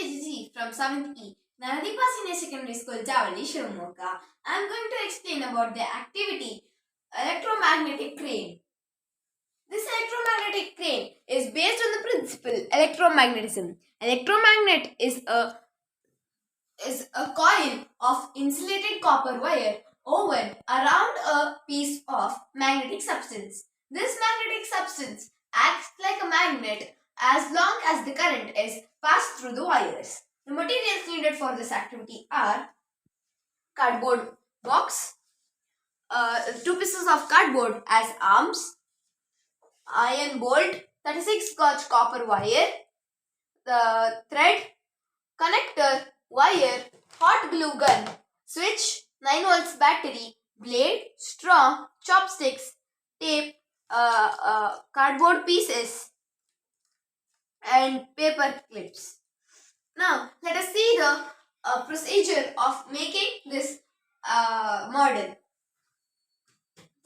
KGG from 7th E, Nanadipa Senior Secondary School, Javali, Shivamogga. I am going to explain about the activity electromagnetic crane. This electromagnetic crane is based on the principle electromagnetism. Electromagnet is a coil of insulated copper wire woven around a piece of magnetic substance. This magnetic substance acts like a magnet as long as the current is passed through the wires. The materials needed for this activity are cardboard box, two pieces of cardboard as arms, iron bolt, 36 gauge copper wire, the thread, connector, wire, hot glue gun, switch, 9 volts battery, blade, straw, chopsticks, tape, cardboard pieces and paper clips. Now let us see the procedure of making this model.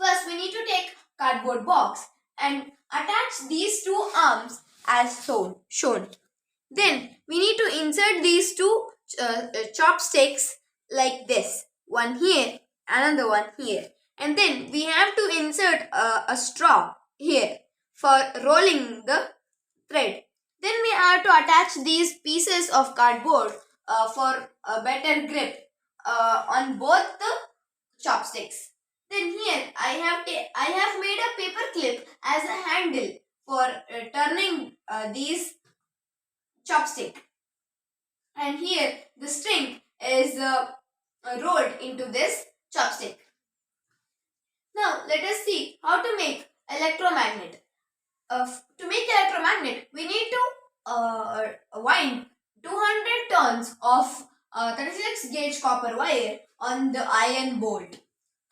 First we need to take cardboard box and attach these two arms as shown. Then we need to insert these two chopsticks like this. One here, another one here. And then we have to insert a straw here for rolling the thread. Then we have to attach these pieces of cardboard for a better grip on both the chopsticks. Then here I have made a paper clip as a handle for turning these chopstick. And here the string is rolled into this chopstick. Now let us see how to make electromagnet. To make electromagnet, we need to wind 200 turns of 36 gauge copper wire on the iron bolt.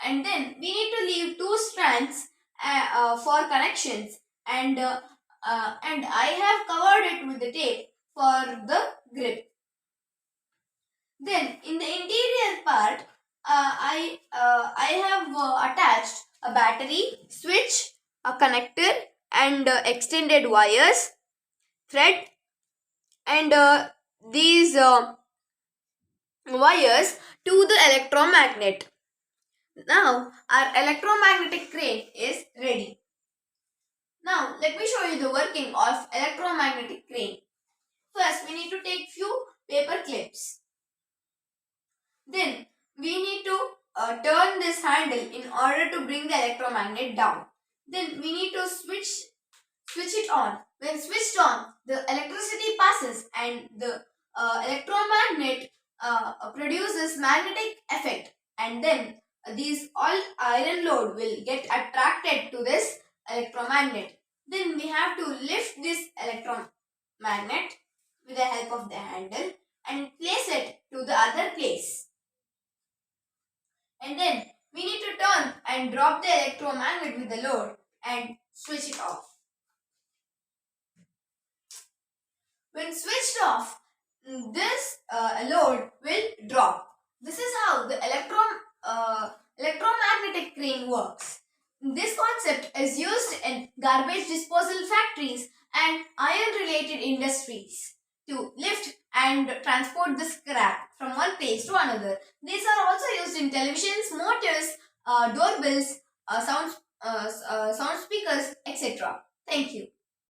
And then we need to leave two strands for connections, and I have covered it with the tape for the grip. Then in the interior part, I have attached a battery, switch, a connector and extended wires, thread and these wires to the electromagnet. Now our electromagnetic crane is ready. Now let me show you the working of electromagnetic crane. First we need to take few paper clips. Then we need to turn this handle in order to bring the electromagnet down. Then we need to switch it on. When switched on, the electricity passes and the electromagnet produces magnetic effect, and then these all iron load will get attracted to this electromagnet. Then we have to lift this electromagnet with the help of the handle and place it to the other place. And then we need to turn and drop the electromagnet with the load and switch it off. When switched off, this load will drop. This is how the electromagnetic crane works. This concept is used in garbage disposal factories and iron-related industries to lift and transport the scrap from one place to another. These are also used in televisions, motors, doorbells, sound speakers, etc. Thank you.